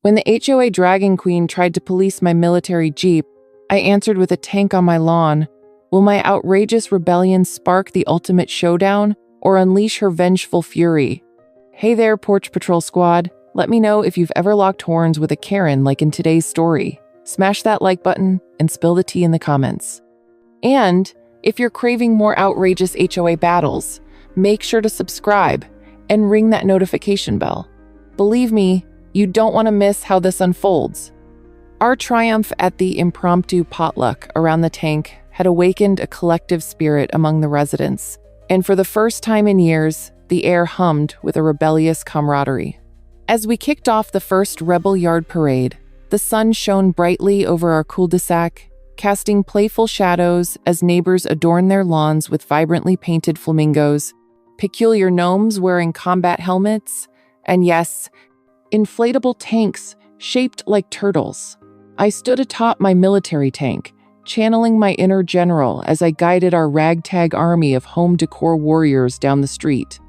When the HOA Dragon Queen tried to police my military jeep, I answered with a tank on my lawn. Will my outrageous rebellion spark the ultimate showdown or unleash her vengeful fury? Hey there, Porch Patrol Squad. Let me know if you've ever locked horns with a Karen like in today's story. Smash that like button and spill the tea in the comments. And if you're craving more outrageous HOA battles, make sure to subscribe and ring that notification bell. Believe me, you don't want to miss how this unfolds. Our triumph at the impromptu potluck around the tank had awakened a collective spirit among the residents, and for the first time in years, the air hummed with a rebellious camaraderie. As we kicked off the first Rebel Yard parade, the sun shone brightly over our cul-de-sac, casting playful shadows as neighbors adorned their lawns with vibrantly painted flamingos, peculiar gnomes wearing combat helmets, and yes, inflatable tanks shaped like turtles. I stood atop my military tank, channeling my inner general as I guided our ragtag army of home decor warriors down the street.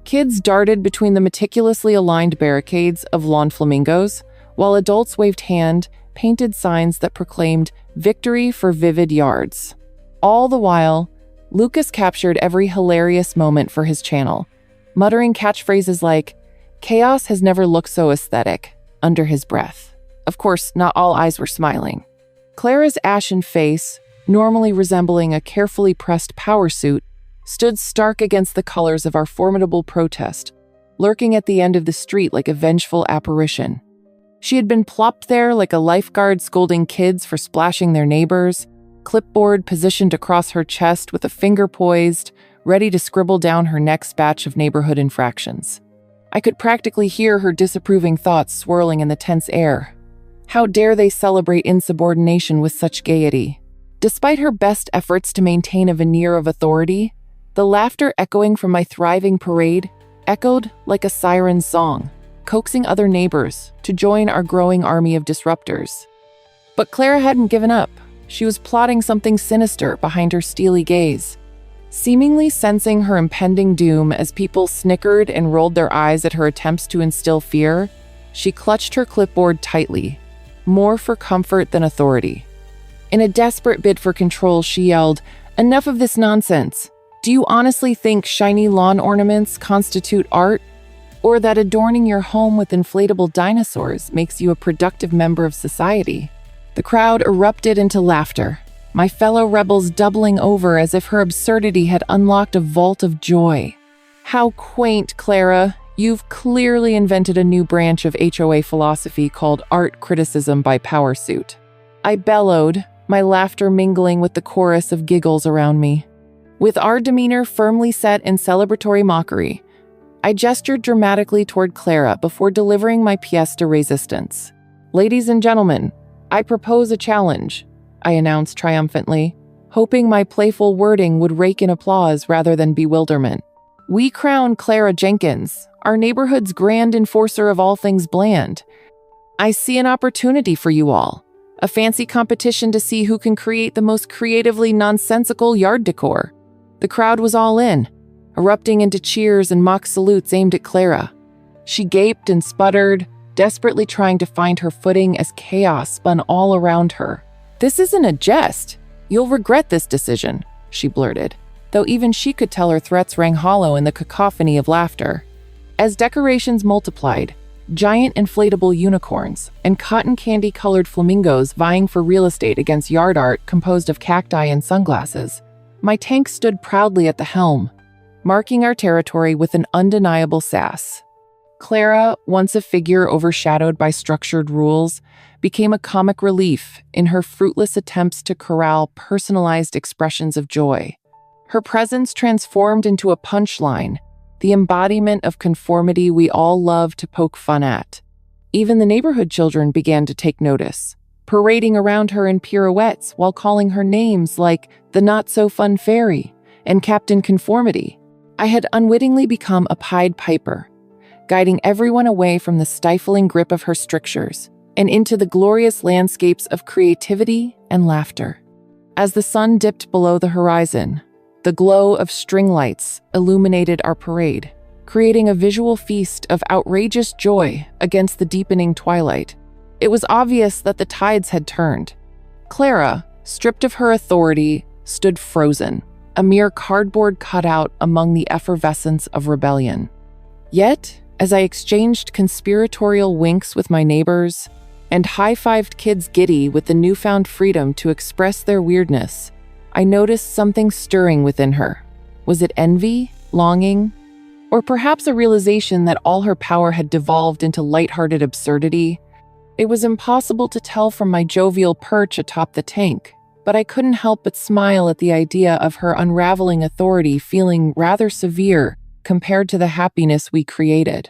Kids darted between the meticulously aligned barricades of lawn flamingos, while adults waved hand-painted signs that proclaimed victory for vivid yards. All the while, Lucas captured every hilarious moment for his channel, muttering catchphrases like, "Chaos has never looked so aesthetic," under his breath. Of course, not all eyes were smiling. Clara's ashen face, normally resembling a carefully pressed power suit, stood stark against the colors of our formidable protest, lurking at the end of the street like a vengeful apparition. She had been plopped there like a lifeguard scolding kids for splashing their neighbors, clipboard positioned across her chest with a finger poised, ready to scribble down her next batch of neighborhood infractions. I could practically hear her disapproving thoughts swirling in the tense air. How dare they celebrate insubordination with such gaiety? Despite her best efforts to maintain a veneer of authority, the laughter echoing from my thriving parade echoed like a siren's song, coaxing other neighbors to join our growing army of disruptors. But Clara hadn't given up. She was plotting something sinister behind her steely gaze. Seemingly sensing her impending doom as people snickered and rolled their eyes at her attempts to instill fear, she clutched her clipboard tightly, more for comfort than authority. In a desperate bid for control, she yelled, "Enough of this nonsense! Do you honestly think shiny lawn ornaments constitute art? Or that adorning your home with inflatable dinosaurs makes you a productive member of society?" The crowd erupted into laughter, my fellow rebels doubling over as if her absurdity had unlocked a vault of joy. "How quaint, Clara! You've clearly invented a new branch of HOA philosophy called art criticism by power suit." I bellowed, my laughter mingling with the chorus of giggles around me. With our demeanor firmly set in celebratory mockery, I gestured dramatically toward Clara before delivering my pièce de résistance. "Ladies and gentlemen, I propose a challenge," I announced triumphantly, hoping my playful wording would rake in applause rather than bewilderment. "We crown Clara Jenkins, our neighborhood's grand enforcer of all things bland. I see an opportunity for you all, a fancy competition to see who can create the most creatively nonsensical yard decor." The crowd was all in, erupting into cheers and mock salutes aimed at Clara. She gaped and sputtered, desperately trying to find her footing as chaos spun all around her. "This isn't a jest. You'll regret this decision," she blurted, though even she could tell her threats rang hollow in the cacophony of laughter. As decorations multiplied, giant inflatable unicorns and cotton candy-colored flamingos vying for real estate against yard art composed of cacti and sunglasses, my tank stood proudly at the helm, marking our territory with an undeniable sass. Clara, once a figure overshadowed by structured rules, became a comic relief in her fruitless attempts to corral personalized expressions of joy. Her presence transformed into a punchline, the embodiment of conformity we all love to poke fun at. Even the neighborhood children began to take notice, parading around her in pirouettes while calling her names like the Not-So-Fun Fairy and Captain Conformity. I had unwittingly become a Pied Piper, guiding everyone away from the stifling grip of her strictures and into the glorious landscapes of creativity and laughter. As the sun dipped below the horizon, the glow of string lights illuminated our parade, creating a visual feast of outrageous joy against the deepening twilight. It was obvious that the tides had turned. Clara, stripped of her authority, stood frozen, a mere cardboard cutout among the effervescence of rebellion. Yet, as I exchanged conspiratorial winks with my neighbors and high-fived kids giddy with the newfound freedom to express their weirdness, I noticed something stirring within her. Was it envy, longing, or perhaps a realization that all her power had devolved into lighthearted absurdity? It was impossible to tell from my jovial perch atop the tank, but I couldn't help but smile at the idea of her unraveling authority feeling rather severe compared to the happiness we created.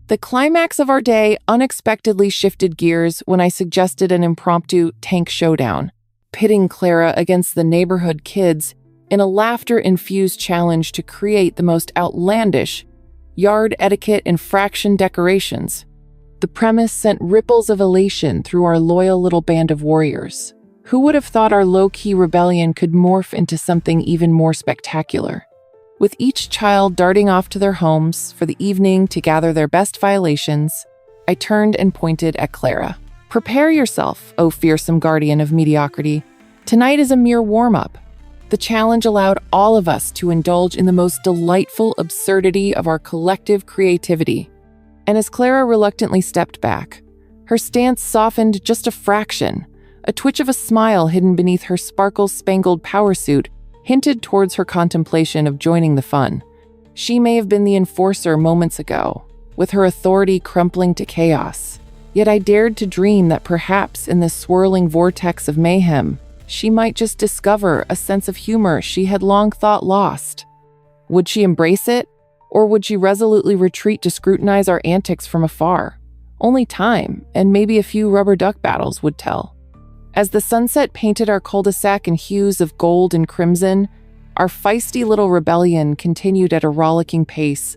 The climax of our day unexpectedly shifted gears when I suggested an impromptu tank showdown, pitting Clara against the neighborhood kids in a laughter-infused challenge to create the most outlandish yard etiquette infraction decorations. The premise sent ripples of elation through our loyal little band of warriors. Who would have thought our low-key rebellion could morph into something even more spectacular? With each child darting off to their homes for the evening to gather their best violations, I turned and pointed at Clara. Prepare yourself, O fearsome guardian of mediocrity. Tonight is a mere warm-up. The challenge allowed all of us to indulge in the most delightful absurdity of our collective creativity. And as Clara reluctantly stepped back, her stance softened just a fraction. A twitch of a smile hidden beneath her sparkle-spangled power suit hinted towards her contemplation of joining the fun. She may have been the enforcer moments ago, with her authority crumpling to chaos. Yet I dared to dream that perhaps in this swirling vortex of mayhem, she might just discover a sense of humor she had long thought lost. Would she embrace it, or would she resolutely retreat to scrutinize our antics from afar? Only time, and maybe a few rubber duck battles, would tell. As the sunset painted our cul-de-sac in hues of gold and crimson, our feisty little rebellion continued at a rollicking pace.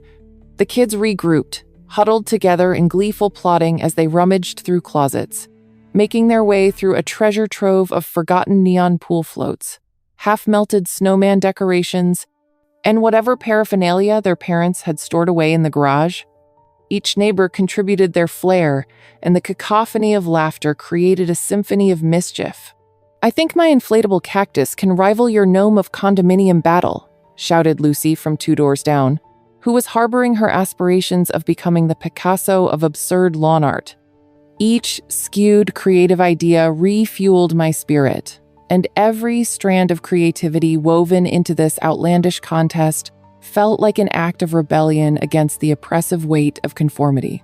The kids regrouped, huddled together in gleeful plotting as they rummaged through closets, making their way through a treasure trove of forgotten neon pool floats, half-melted snowman decorations, and whatever paraphernalia their parents had stored away in the garage. Each neighbor contributed their flair, and the cacophony of laughter created a symphony of mischief. "I think my inflatable cactus can rival your gnome of condominium battle," shouted Lucy from 2 doors down, who was harboring her aspirations of becoming the Picasso of absurd lawn art. Each skewed creative idea refueled my spirit, and every strand of creativity woven into this outlandish contest felt like an act of rebellion against the oppressive weight of conformity.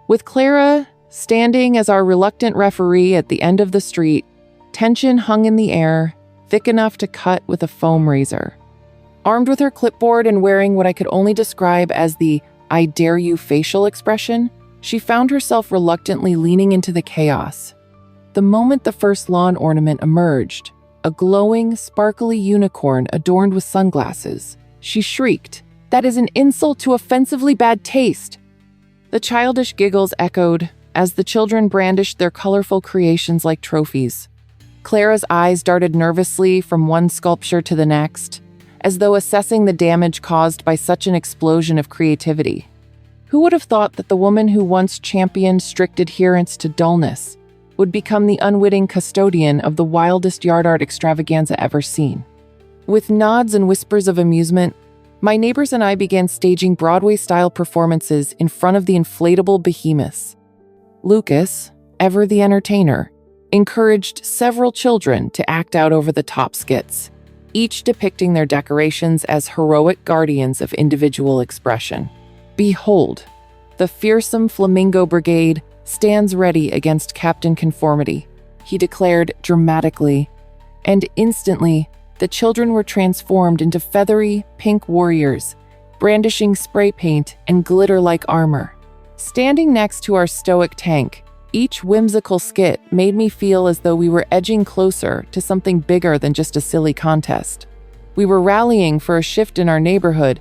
With Clara standing as our reluctant referee at the end of the street, tension hung in the air, thick enough to cut with a foam razor. Armed with her clipboard and wearing what I could only describe as the "I dare you" facial expression, she found herself reluctantly leaning into the chaos. The moment the first lawn ornament emerged, a glowing, sparkly unicorn adorned with sunglasses, she shrieked, "That is an insult to offensively bad taste!" The childish giggles echoed as the children brandished their colorful creations like trophies. Clara's eyes darted nervously from one sculpture to the next, as though assessing the damage caused by such an explosion of creativity. Who would have thought that the woman who once championed strict adherence to dullness would become the unwitting custodian of the wildest yard art extravaganza ever seen? With nods and whispers of amusement, my neighbors and I began staging Broadway-style performances in front of the inflatable behemoths. Lucas, ever the entertainer, encouraged several children to act out over-the-top skits, each depicting their decorations as heroic guardians of individual expression. "Behold, the fearsome Flamingo Brigade stands ready against Captain Conformity," he declared dramatically, and instantly, the children were transformed into feathery, pink warriors, brandishing spray paint and glitter-like armor. Standing next to our stoic tank, each whimsical skit made me feel as though we were edging closer to something bigger than just a silly contest. We were rallying for a shift in our neighborhood,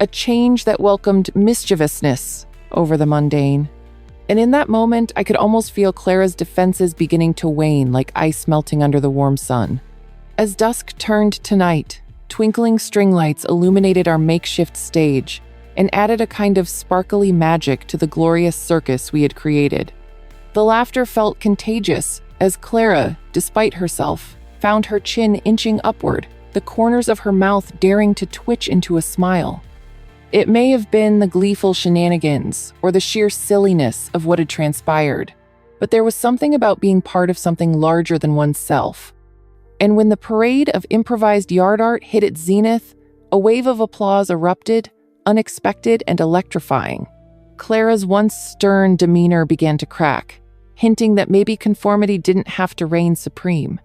a change that welcomed mischievousness over the mundane. And in that moment, I could almost feel Clara's defenses beginning to wane like ice melting under the warm sun. As dusk turned to night, twinkling string lights illuminated our makeshift stage and added a kind of sparkly magic to the glorious circus we had created. The laughter felt contagious as Clara, despite herself, found her chin inching upward, the corners of her mouth daring to twitch into a smile. It may have been the gleeful shenanigans or the sheer silliness of what had transpired, but there was something about being part of something larger than oneself. And when the parade of improvised yard art hit its zenith, a wave of applause erupted, unexpected and electrifying. Clara's once stern demeanor began to crack, hinting that maybe conformity didn't have to reign supreme.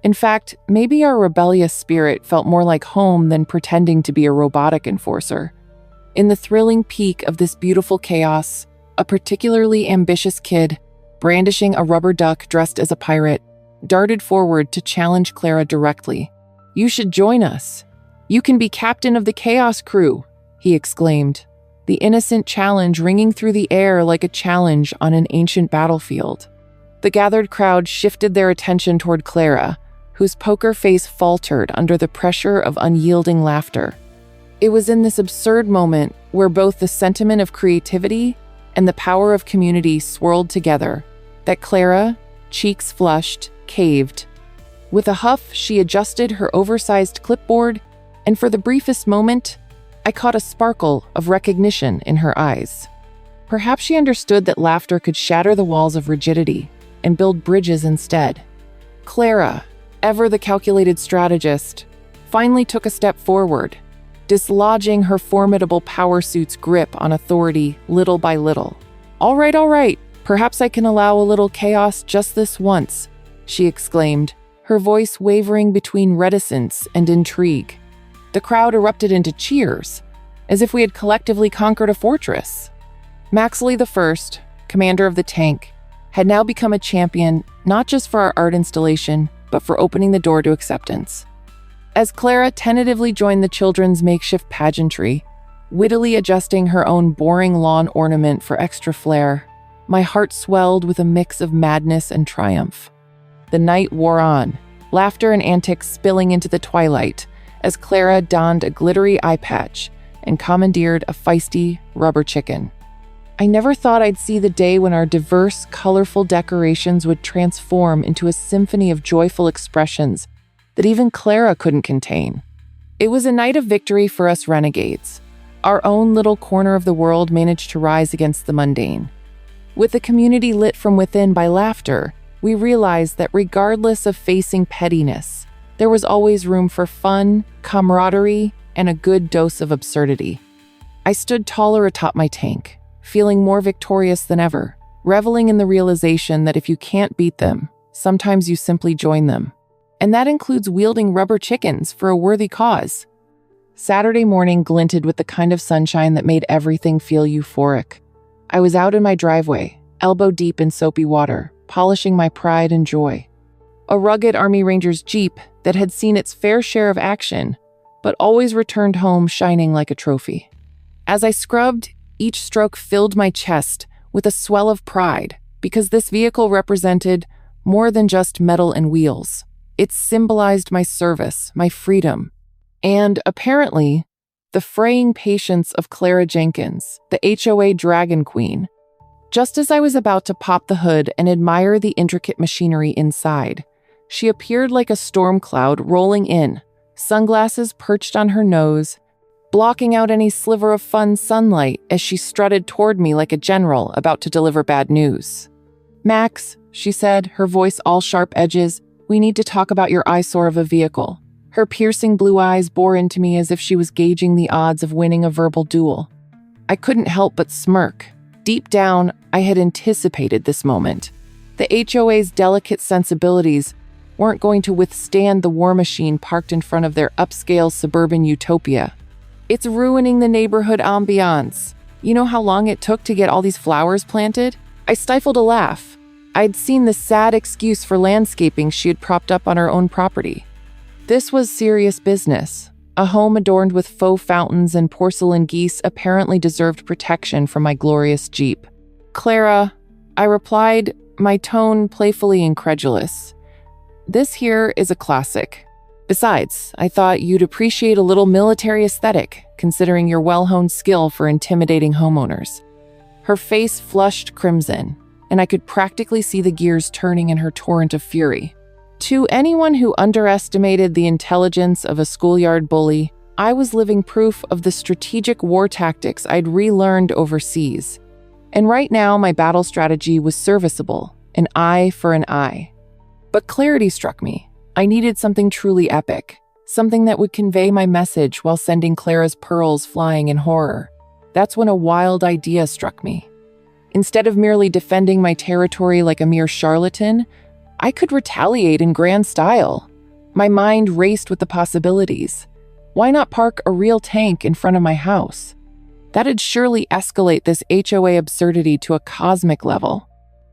In fact, maybe our rebellious spirit felt more like home than pretending to be a robotic enforcer. In the thrilling peak of this beautiful chaos, a particularly ambitious kid, brandishing a rubber duck dressed as a pirate, darted forward to challenge Clara directly. "You should join us. You can be captain of the chaos crew," he exclaimed, the innocent challenge ringing through the air like a challenge on an ancient battlefield. The gathered crowd shifted their attention toward Clara, whose poker face faltered under the pressure of unyielding laughter. It was in this absurd moment where both the sentiment of creativity and the power of community swirled together that Clara, cheeks flushed, caved. With a huff, she adjusted her oversized clipboard, and for the briefest moment, I caught a sparkle of recognition in her eyes. Perhaps she understood that laughter could shatter the walls of rigidity and build bridges instead. Clara, ever the calculated strategist, finally took a step forward, dislodging her formidable power suit's grip on authority little by little. All right, perhaps I can allow a little chaos just this once," she exclaimed, her voice wavering between reticence and intrigue. The crowd erupted into cheers, as if we had collectively conquered a fortress. Maxley I, commander of the tank, had now become a champion not just for our art installation, but for opening the door to acceptance. As Clara tentatively joined the children's makeshift pageantry, wittily adjusting her own boring lawn ornament for extra flair, my heart swelled with a mix of madness and triumph. The night wore on, laughter and antics spilling into the twilight as Clara donned a glittery eye patch and commandeered a feisty rubber chicken. I never thought I'd see the day when our diverse, colorful decorations would transform into a symphony of joyful expressions that even Clara couldn't contain. It was a night of victory for us renegades. Our own little corner of the world managed to rise against the mundane. With the community lit from within by laughter, we realized that regardless of facing pettiness, there was always room for fun, camaraderie, and a good dose of absurdity. I stood taller atop my tank, feeling more victorious than ever, reveling in the realization that if you can't beat them, sometimes you simply join them. And that includes wielding rubber chickens for a worthy cause. Saturday morning glinted with the kind of sunshine that made everything feel euphoric. I was out in my driveway, elbow deep in soapy water, polishing my pride and joy. A rugged Army Ranger's Jeep that had seen its fair share of action, but always returned home shining like a trophy. As I scrubbed, each stroke filled my chest with a swell of pride, because this vehicle represented more than just metal and wheels. It symbolized my service, my freedom, and, apparently, the fraying patience of Clara Jenkins, the HOA Dragon Queen. Just as I was about to pop the hood and admire the intricate machinery inside, she appeared like a storm cloud rolling in, sunglasses perched on her nose, blocking out any sliver of fun sunlight as she strutted toward me like a general about to deliver bad news. "Max," she said, her voice all sharp edges, "we need to talk about your eyesore of a vehicle." Her piercing blue eyes bore into me as if she was gauging the odds of winning a verbal duel. I couldn't help but smirk. Deep down, I had anticipated this moment. The HOA's delicate sensibilities weren't going to withstand the war machine parked in front of their upscale suburban utopia. "It's ruining the neighborhood ambiance. You know how long it took to get all these flowers planted?" I stifled a laugh. I'd seen the sad excuse for landscaping she had propped up on her own property. This was serious business. A home adorned with faux fountains and porcelain geese apparently deserved protection from my glorious Jeep. "Clara," I replied, my tone playfully incredulous. "This here is a classic. Besides, I thought you'd appreciate a little military aesthetic, considering your well-honed skill for intimidating homeowners." Her face flushed crimson, and I could practically see the gears turning in her torrent of fury. To anyone who underestimated the intelligence of a schoolyard bully, I was living proof of the strategic war tactics I'd relearned overseas. And right now, my battle strategy was serviceable, an eye for an eye. But clarity struck me. I needed something truly epic, something that would convey my message while sending Clara's pearls flying in horror. That's when a wild idea struck me. Instead of merely defending my territory like a mere charlatan, I could retaliate in grand style. My mind raced with the possibilities. Why not park a real tank in front of my house? That'd surely escalate this HOA absurdity to a cosmic level.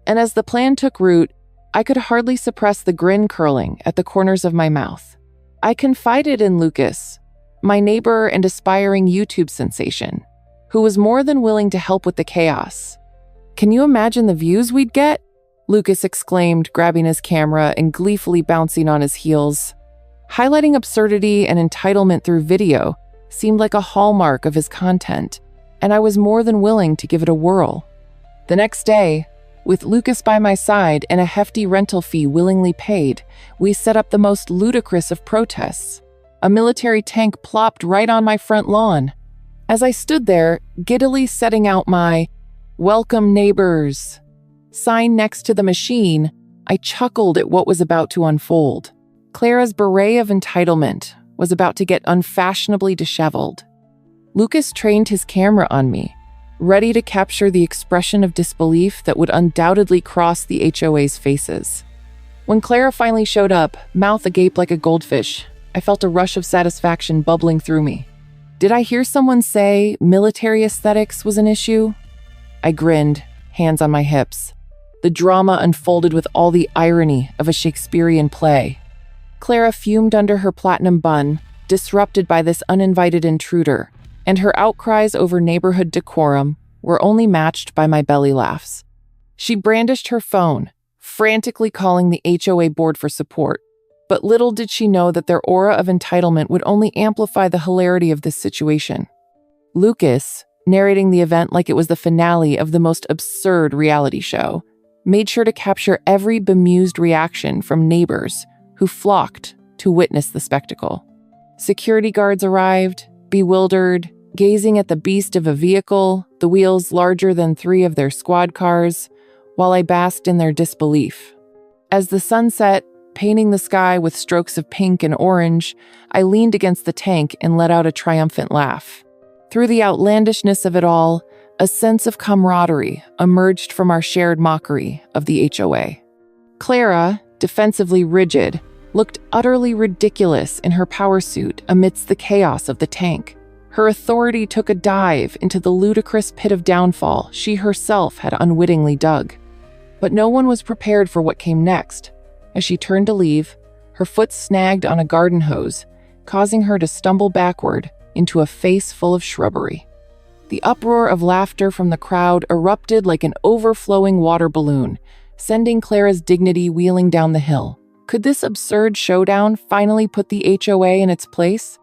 And as the plan took root, I could hardly suppress the grin curling at the corners of my mouth. I confided in Lucas, my neighbor and aspiring YouTube sensation, who was more than willing to help with the chaos. "Can you imagine the views we'd get?" Lucas exclaimed, grabbing his camera and gleefully bouncing on his heels. Highlighting absurdity and entitlement through video seemed like a hallmark of his content, and I was more than willing to give it a whirl. The next day, with Lucas by my side and a hefty rental fee willingly paid, we set up the most ludicrous of protests. A military tank plopped right on my front lawn. As I stood there, giddily setting out my "Welcome Neighbors" sign next to the machine, I chuckled at what was about to unfold. Clara's beret of entitlement was about to get unfashionably disheveled. Lucas trained his camera on me, ready to capture the expression of disbelief that would undoubtedly cross the HOA's faces. When Clara finally showed up, mouth agape like a goldfish, I felt a rush of satisfaction bubbling through me. Did I hear someone say military aesthetics was an issue? I grinned, hands on my hips. The drama unfolded with all the irony of a Shakespearean play. Clara fumed under her platinum bun, disrupted by this uninvited intruder, and her outcries over neighborhood decorum were only matched by my belly laughs. She brandished her phone, frantically calling the HOA board for support, but little did she know that their aura of entitlement would only amplify the hilarity of this situation. Lucas, narrating the event like it was the finale of the most absurd reality show, made sure to capture every bemused reaction from neighbors who flocked to witness the spectacle. Security guards arrived, bewildered, gazing at the beast of a vehicle, the wheels larger than 3 of their squad cars, while I basked in their disbelief. As the sun set, painting the sky with strokes of pink and orange, I leaned against the tank and let out a triumphant laugh. Through the outlandishness of it all, a sense of camaraderie emerged from our shared mockery of the HOA. Clara, defensively rigid, looked utterly ridiculous in her power suit amidst the chaos of the tank. Her authority took a dive into the ludicrous pit of downfall she herself had unwittingly dug. But no one was prepared for what came next. As she turned to leave, her foot snagged on a garden hose, causing her to stumble backward into a face full of shrubbery. The uproar of laughter from the crowd erupted like an overflowing water balloon, sending Clara's dignity wheeling down the hill. Could this absurd showdown finally put the HOA in its place?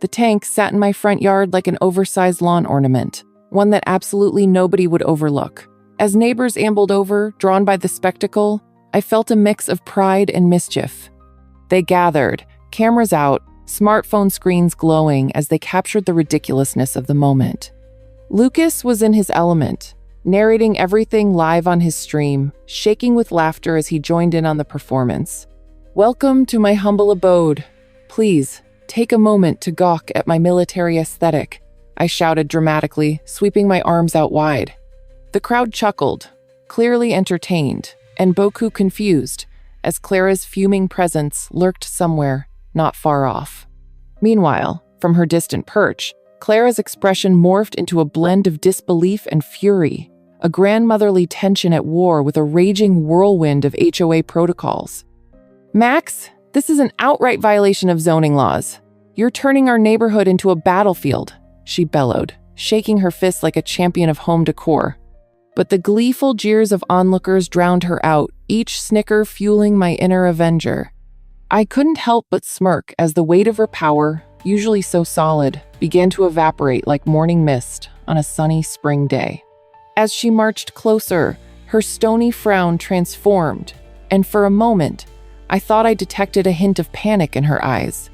The tank sat in my front yard like an oversized lawn ornament, one that absolutely nobody would overlook. As neighbors ambled over, drawn by the spectacle, I felt a mix of pride and mischief. They gathered, cameras out, smartphone screens glowing as they captured the ridiculousness of the moment. Lucas was in his element, narrating everything live on his stream, shaking with laughter as he joined in on the performance. "Welcome to my humble abode. Please, take a moment to gawk at my military aesthetic," I shouted dramatically, sweeping my arms out wide. The crowd chuckled, clearly entertained, and beaucoup confused, as Clara's fuming presence lurked somewhere not far off. Meanwhile, from her distant perch, Clara's expression morphed into a blend of disbelief and fury, a grandmotherly tension at war with a raging whirlwind of HOA protocols. "Max, this is an outright violation of zoning laws. You're turning our neighborhood into a battlefield," she bellowed, shaking her fists like a champion of home decor. But the gleeful jeers of onlookers drowned her out, each snicker fueling my inner avenger. I couldn't help but smirk as the weight of her power, usually so solid, began to evaporate like morning mist on a sunny spring day. As she marched closer, Her stony frown transformed, and for a moment, I thought I detected a hint of panic in her eyes.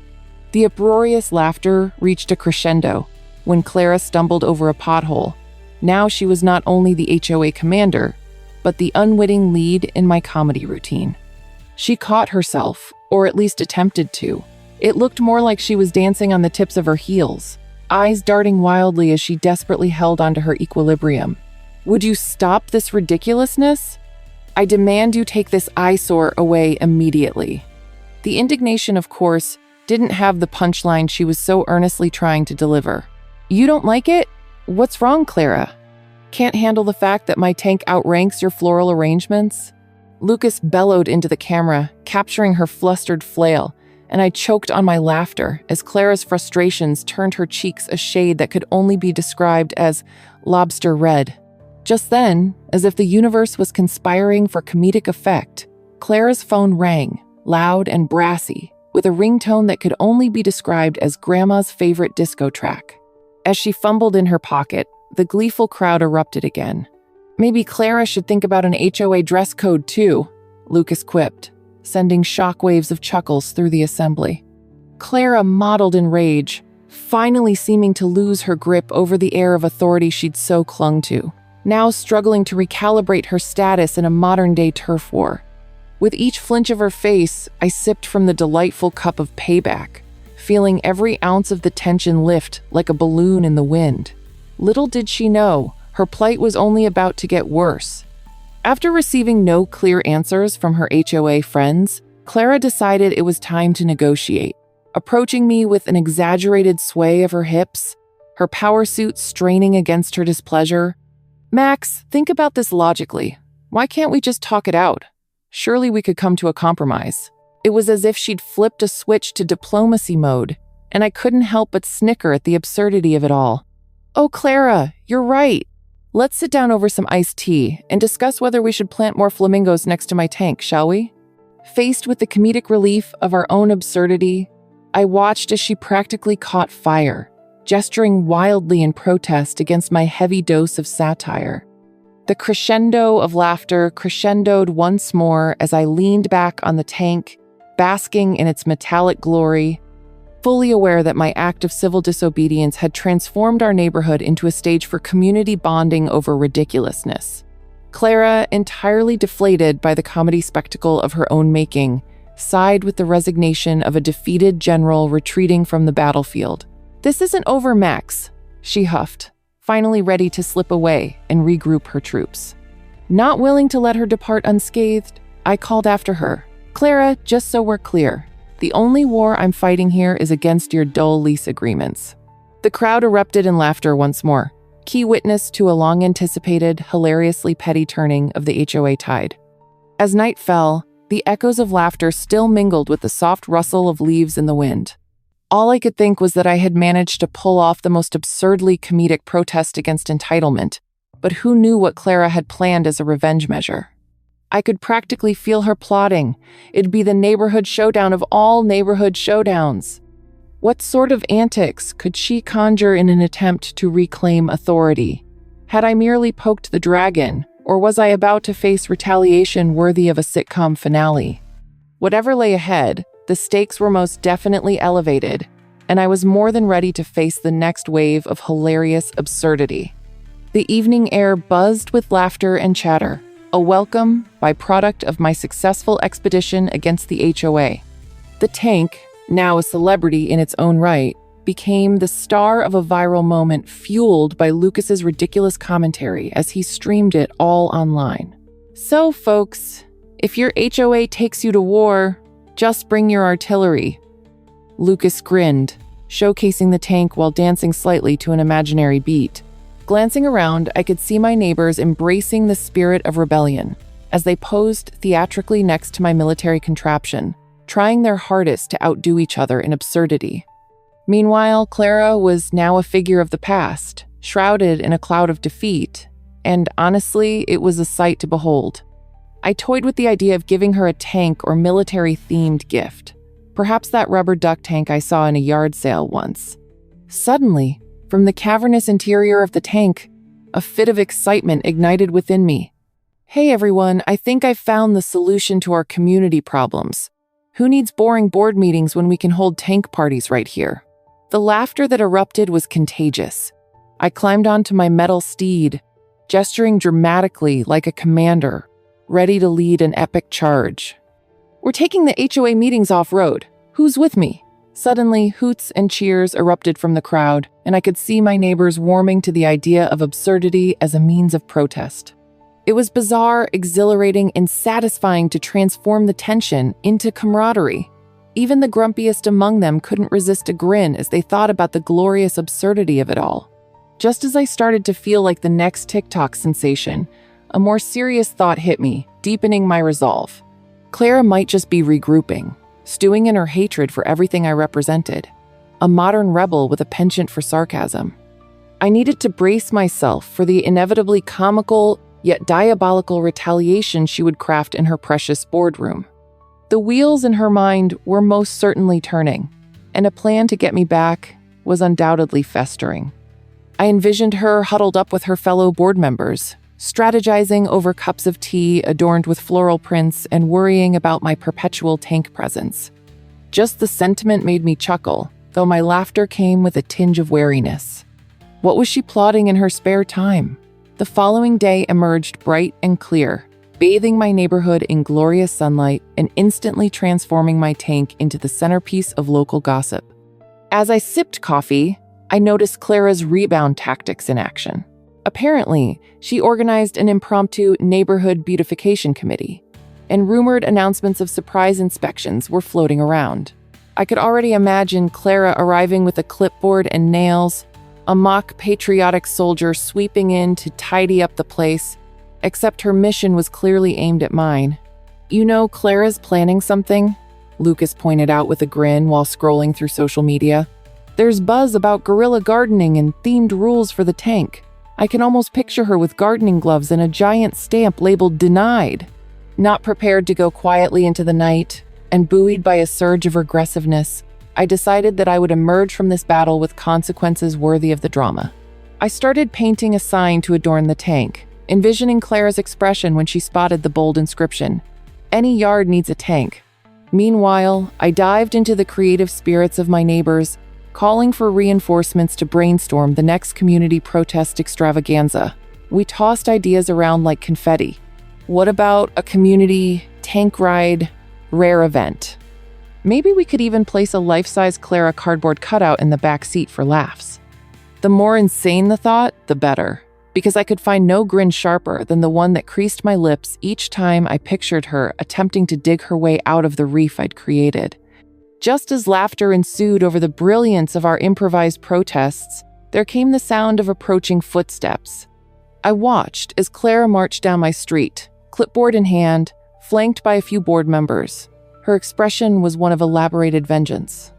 The uproarious laughter reached a crescendo when Clara stumbled over a pothole. Now she was not only the HOA commander, but the unwitting lead in my comedy routine. She caught herself, or at least attempted to. It looked more like she was dancing on the tips of her heels, eyes darting wildly as she desperately held onto her equilibrium. Would you stop this ridiculousness? I demand you take this eyesore away immediately. The indignation, of course, didn't have the punchline she was so earnestly trying to deliver. You don't like it? What's wrong, Clara? Can't handle the fact that my tank outranks your floral arrangements? Lucas bellowed into the camera, capturing her flustered flail, and I choked on my laughter as Clara's frustrations turned her cheeks a shade that could only be described as lobster red. Just then, as if the universe was conspiring for comedic effect, Clara's phone rang, loud and brassy, with a ringtone that could only be described as Grandma's favorite disco track. As she fumbled in her pocket, the gleeful crowd erupted again. Maybe Clara should think about an HOA dress code too, Lucas quipped, sending shockwaves of chuckles through the assembly. Clara modeled in rage, finally seeming to lose her grip over the air of authority she'd so clung to, now struggling to recalibrate her status in a modern-day turf war. With each flinch of her face, I sipped from the delightful cup of payback, feeling every ounce of the tension lift like a balloon in the wind. Little did she know, her plight was only about to get worse. After receiving no clear answers from her HOA friends, Clara decided it was time to negotiate. Approaching me with an exaggerated sway of her hips, her power suit straining against her displeasure. Max, think about this logically. Why can't we just talk it out? Surely we could come to a compromise. It was as if she'd flipped a switch to diplomacy mode, and I couldn't help but snicker at the absurdity of it all. Oh, Clara, you're right. Let's sit down over some iced tea and discuss whether we should plant more flamingos next to my tank, shall we? Faced with the comedic relief of our own absurdity, I watched as she practically caught fire, gesturing wildly in protest against my heavy dose of satire. The crescendo of laughter crescendoed once more as I leaned back on the tank, basking in its metallic glory, fully aware that my act of civil disobedience had transformed our neighborhood into a stage for community bonding over ridiculousness. Clara, entirely deflated by the comedy spectacle of her own making, sighed with the resignation of a defeated general retreating from the battlefield. This isn't over, Max, she huffed, finally ready to slip away and regroup her troops. Not willing to let her depart unscathed, I called after her. Clara, just so we're clear, the only war I'm fighting here is against your dull lease agreements. The crowd erupted in laughter once more, key witness to a long-anticipated, hilariously petty turning of the HOA tide. As night fell, the echoes of laughter still mingled with the soft rustle of leaves in the wind. All I could think was that I had managed to pull off the most absurdly comedic protest against entitlement, but who knew what Clara had planned as a revenge measure? I could practically feel her plotting. It'd be the neighborhood showdown of all neighborhood showdowns. What sort of antics could she conjure in an attempt to reclaim authority? Had I merely poked the dragon, or was I about to face retaliation worthy of a sitcom finale? Whatever lay ahead, the stakes were most definitely elevated, and I was more than ready to face the next wave of hilarious absurdity. The evening air buzzed with laughter and chatter, a welcome byproduct of my successful expedition against the HOA. The tank, now a celebrity in its own right, became the star of a viral moment fueled by Lucas's ridiculous commentary as he streamed it all online. So, folks, if your HOA takes you to war, just bring your artillery. Lucas grinned, showcasing the tank while dancing slightly to an imaginary beat. Glancing around, I could see my neighbors embracing the spirit of rebellion as they posed theatrically next to my military contraption, trying their hardest to outdo each other in absurdity. Meanwhile, Clara was now a figure of the past, shrouded in a cloud of defeat, and honestly, it was a sight to behold. I toyed with the idea of giving her a tank or military-themed gift, perhaps that rubber duck tank I saw in a yard sale once. Suddenly, from the cavernous interior of the tank, a fit of excitement ignited within me. Hey everyone, I think I've found the solution to our community problems. Who needs boring board meetings when we can hold tank parties right here? The laughter that erupted was contagious. I climbed onto my metal steed, gesturing dramatically like a commander, ready to lead an epic charge. We're taking the HOA meetings off-road. Who's with me? Suddenly, hoots and cheers erupted from the crowd, and I could see my neighbors warming to the idea of absurdity as a means of protest. It was bizarre, exhilarating, and satisfying to transform the tension into camaraderie. Even the grumpiest among them couldn't resist a grin as they thought about the glorious absurdity of it all. Just as I started to feel like the next TikTok sensation, a more serious thought hit me, deepening my resolve. Clara might just be regrouping, stewing in her hatred for everything I represented. A modern rebel with a penchant for sarcasm. I needed to brace myself for the inevitably comical yet diabolical retaliation she would craft in her precious boardroom. The wheels in her mind were most certainly turning, and a plan to get me back was undoubtedly festering. I envisioned her huddled up with her fellow board members, strategizing over cups of tea adorned with floral prints and worrying about my perpetual tank presence. Just the sentiment made me chuckle, though my laughter came with a tinge of wariness. What was she plotting in her spare time? The following day emerged bright and clear, bathing my neighborhood in glorious sunlight and instantly transforming my tank into the centerpiece of local gossip. As I sipped coffee, I noticed Clara's rebound tactics in action. Apparently, she organized an impromptu neighborhood beautification committee, and rumored announcements of surprise inspections were floating around. I could already imagine Clara arriving with a clipboard and nails, a mock patriotic soldier sweeping in to tidy up the place, except her mission was clearly aimed at mine. You know, Clara's planning something, Lucas pointed out with a grin while scrolling through social media. There's buzz about guerrilla gardening and themed rules for the tank. I can almost picture her with gardening gloves and a giant stamp labeled denied. Not prepared to go quietly into the night, and buoyed by a surge of aggressiveness, I decided that I would emerge from this battle with consequences worthy of the drama. I started painting a sign to adorn the tank, envisioning Clara's expression when she spotted the bold inscription, "Any yard needs a tank." Meanwhile, I dived into the creative spirits of my neighbors, calling for reinforcements to brainstorm the next community protest extravaganza. We tossed ideas around like confetti. What about a community tank ride rare event? Maybe we could even place a life-size Clara cardboard cutout in the back seat for laughs. The more insane the thought, the better, because I could find no grin sharper than the one that creased my lips each time I pictured her attempting to dig her way out of the reef I'd created. Just as laughter ensued over the brilliance of our improvised protests, there came the sound of approaching footsteps. I watched as Clara marched down my street, clipboard in hand, flanked by a few board members. Her expression was one of elaborated vengeance.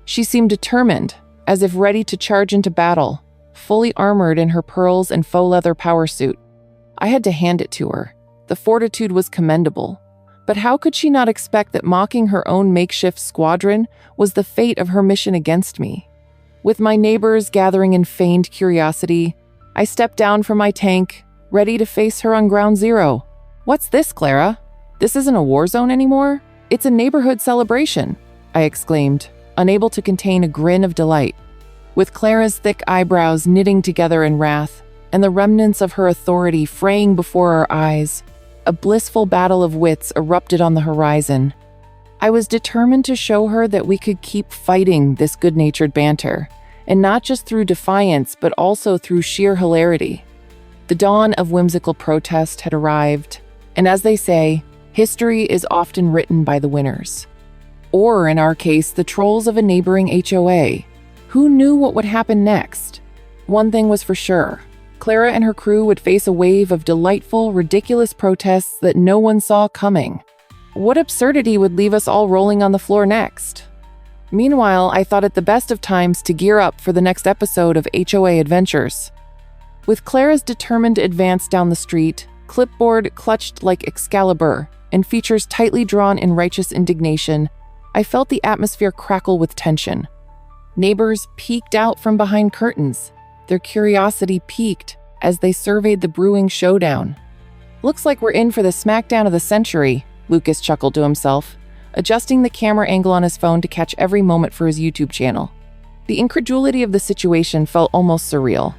She seemed determined, as if ready to charge into battle, fully armored in her pearls and faux leather power suit. I had to hand it to her. The fortitude was commendable. But how could she not expect that mocking her own makeshift squadron was the fate of her mission against me? With my neighbors gathering in feigned curiosity, I stepped down from my tank, ready to face her on ground zero. "What's this, Clara? This isn't a war zone anymore? It's a neighborhood celebration," I exclaimed, unable to contain a grin of delight. With Clara's thick eyebrows knitting together in wrath, and the remnants of her authority fraying before our eyes, a blissful battle of wits erupted on the horizon. I was determined to show her that we could keep fighting this good-natured banter, and not just through defiance, but also through sheer hilarity. The dawn of whimsical protest had arrived, and as they say, history is often written by the winners. Or, in our case, the trolls of a neighboring HOA. Who knew what would happen next? One thing was for sure. Clara and her crew would face a wave of delightful, ridiculous protests that no one saw coming. What absurdity would leave us all rolling on the floor next? Meanwhile, I thought it the best of times to gear up for the next episode of HOA Adventures. With Clara's determined advance down the street, clipboard clutched like Excalibur, and features tightly drawn in righteous indignation, I felt the atmosphere crackle with tension. Neighbors peeked out from behind curtains, their curiosity piqued as they surveyed the brewing showdown. Looks like we're in for the smackdown of the century, Lucas chuckled to himself, adjusting the camera angle on his phone to catch every moment for his YouTube channel. The incredulity of the situation felt almost surreal.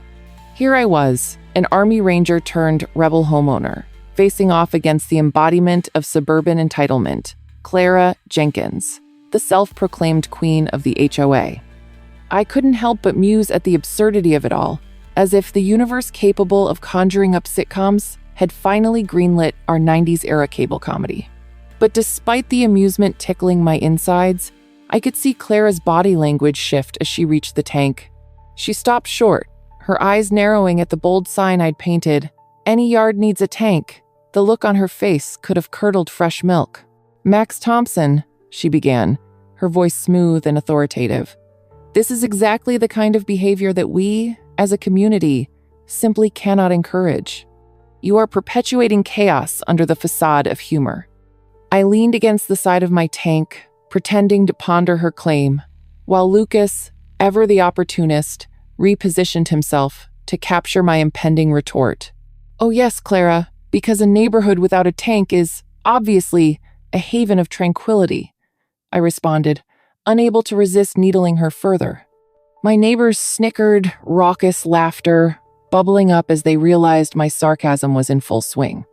Here I was, an Army Ranger turned rebel homeowner, facing off against the embodiment of suburban entitlement, Clara Jenkins, the self-proclaimed queen of the HOA. I couldn't help but muse at the absurdity of it all, as if the universe capable of conjuring up sitcoms had finally greenlit our 90s-era cable comedy. But despite the amusement tickling my insides, I could see Clara's body language shift as she reached the tank. She stopped short, her eyes narrowing at the bold sign I'd painted, "Any yard needs a tank." The look on her face could have curdled fresh milk. "Max Thompson," she began, her voice smooth and authoritative. "This is exactly the kind of behavior that we, as a community, simply cannot encourage. You are perpetuating chaos under the facade of humor." I leaned against the side of my tank, pretending to ponder her claim, while Lucas, ever the opportunist, repositioned himself to capture my impending retort. "Oh yes, Clara, because a neighborhood without a tank is, obviously, a haven of tranquility," I responded, unable to resist needling her further. My neighbors snickered, raucous laughter, bubbling up as they realized my sarcasm was in full swing.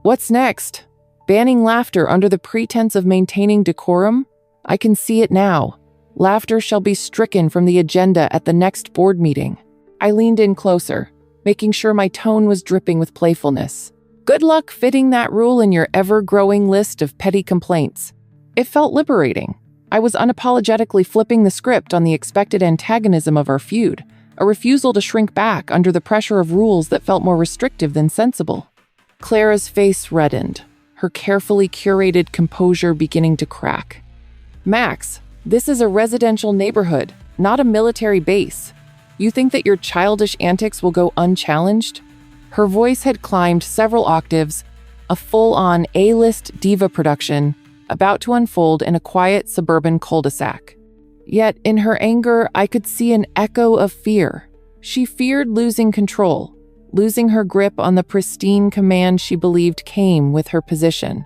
What's next? Banning laughter under the pretense of maintaining decorum? I can see it now. Laughter shall be stricken from the agenda at the next board meeting. I leaned in closer, making sure my tone was dripping with playfulness. Good luck fitting that rule in your ever-growing list of petty complaints. It felt liberating. I was unapologetically flipping the script on the expected antagonism of our feud, a refusal to shrink back under the pressure of rules that felt more restrictive than sensible. Clara's face reddened, her carefully curated composure beginning to crack. "Max, this is a residential neighborhood, not a military base. You think that your childish antics will go unchallenged?" Her voice had climbed several octaves, a full-on A-list diva production about to unfold in a quiet suburban cul-de-sac. Yet in her anger, I could see an echo of fear. She feared losing control, losing her grip on the pristine command she believed came with her position.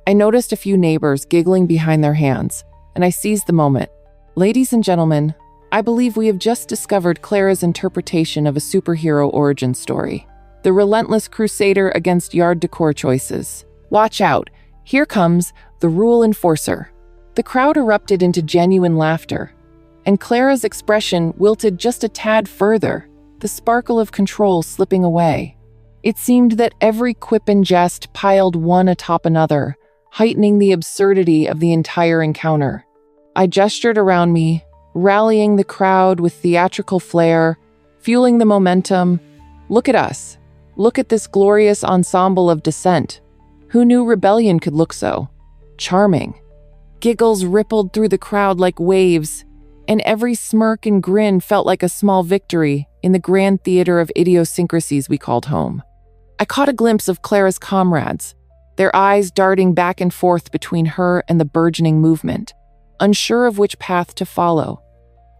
I noticed a few neighbors giggling behind their hands, and I seized the moment. "Ladies and gentlemen, I believe we have just discovered Clara's interpretation of a superhero origin story. The relentless crusader against yard decor choices. Watch out, here comes the rule enforcer." The crowd erupted into genuine laughter, and Clara's expression wilted just a tad further, the sparkle of control slipping away. It seemed that every quip and jest piled one atop another, heightening the absurdity of the entire encounter. I gestured around me, rallying the crowd with theatrical flair, fueling the momentum. "Look at us. Look at this glorious ensemble of dissent. Who knew rebellion could look so charming?" Giggles rippled through the crowd like waves, and every smirk and grin felt like a small victory in the grand theater of idiosyncrasies we called home. I caught a glimpse of Clara's comrades, their eyes darting back and forth between her and the burgeoning movement, unsure of which path to follow.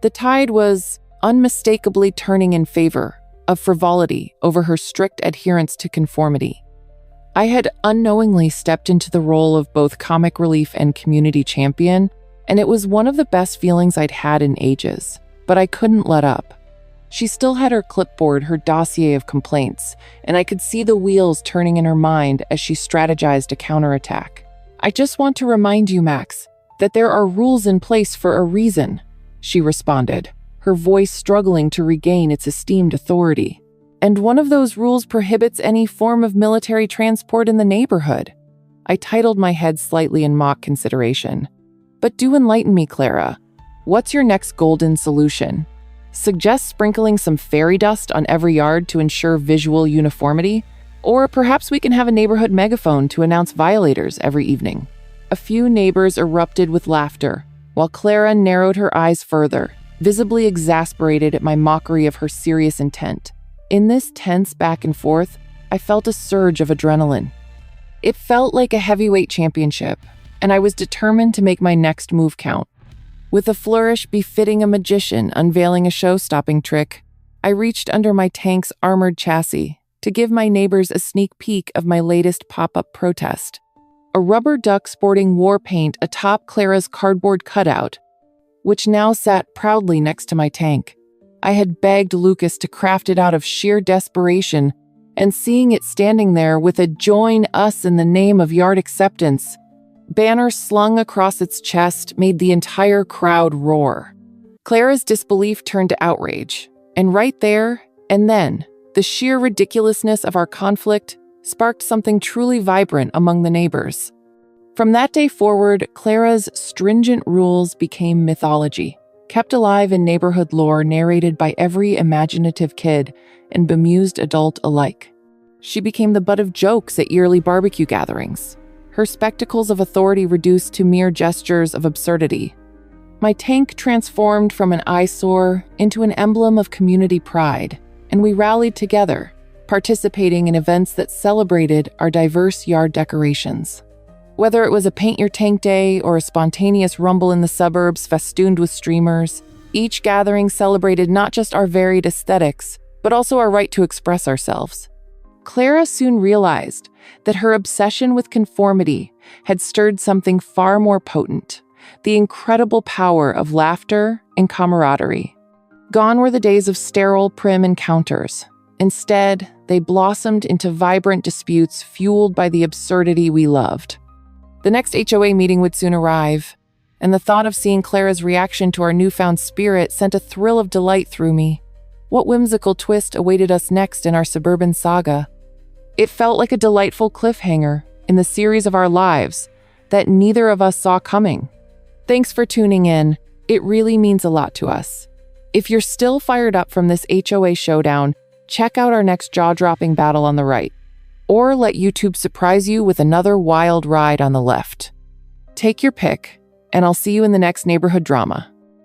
The tide was unmistakably turning in favor of frivolity over her strict adherence to conformity. I had unknowingly stepped into the role of both comic relief and community champion, and it was one of the best feelings I'd had in ages, but I couldn't let up. She still had her clipboard, her dossier of complaints, and I could see the wheels turning in her mind as she strategized a counterattack. "I just want to remind you, Max, that there are rules in place for a reason," she responded, her voice struggling to regain its esteemed authority. "And one of those rules prohibits any form of military transport in the neighborhood." I titled my head slightly in mock consideration. "But do enlighten me, Clara. What's your next golden solution? Suggest sprinkling some fairy dust on every yard to ensure visual uniformity? Or perhaps we can have a neighborhood megaphone to announce violators every evening." A few neighbors erupted with laughter, while Clara narrowed her eyes further, visibly exasperated at my mockery of her serious intent. In this tense back and forth, I felt a surge of adrenaline. It felt like a heavyweight championship, and I was determined to make my next move count. With a flourish befitting a magician unveiling a show-stopping trick, I reached under my tank's armored chassis, to give my neighbors a sneak peek of my latest pop-up protest. A rubber duck sporting war paint atop Clara's cardboard cutout, which now sat proudly next to my tank. I had begged Lucas to craft it out of sheer desperation, and seeing it standing there with a "Join Us in the Name of Yard Acceptance" banner slung across its chest made the entire crowd roar. Clara's disbelief turned to outrage, and right there and then, the sheer ridiculousness of our conflict sparked something truly vibrant among the neighbors. From that day forward, Clara's stringent rules became mythology, kept alive in neighborhood lore narrated by every imaginative kid and bemused adult alike. She became the butt of jokes at yearly barbecue gatherings, her spectacles of authority reduced to mere gestures of absurdity. My tank transformed from an eyesore into an emblem of community pride, and we rallied together, participating in events that celebrated our diverse yard decorations. Whether it was a Paint Your Tank Day or a spontaneous rumble in the suburbs festooned with streamers, each gathering celebrated not just our varied aesthetics, but also our right to express ourselves. Clara soon realized that her obsession with conformity had stirred something far more potent, the incredible power of laughter and camaraderie. Gone were the days of sterile, prim encounters. Instead, they blossomed into vibrant disputes fueled by the absurdity we loved. The next HOA meeting would soon arrive, and the thought of seeing Clara's reaction to our newfound spirit sent a thrill of delight through me. What whimsical twist awaited us next in our suburban saga? It felt like a delightful cliffhanger in the series of our lives that neither of us saw coming. Thanks for tuning in. It really means a lot to us. If you're still fired up from this HOA showdown, check out our next jaw-dropping battle on the right, or let YouTube surprise you with another wild ride on the left. Take your pick, and I'll see you in the next neighborhood drama.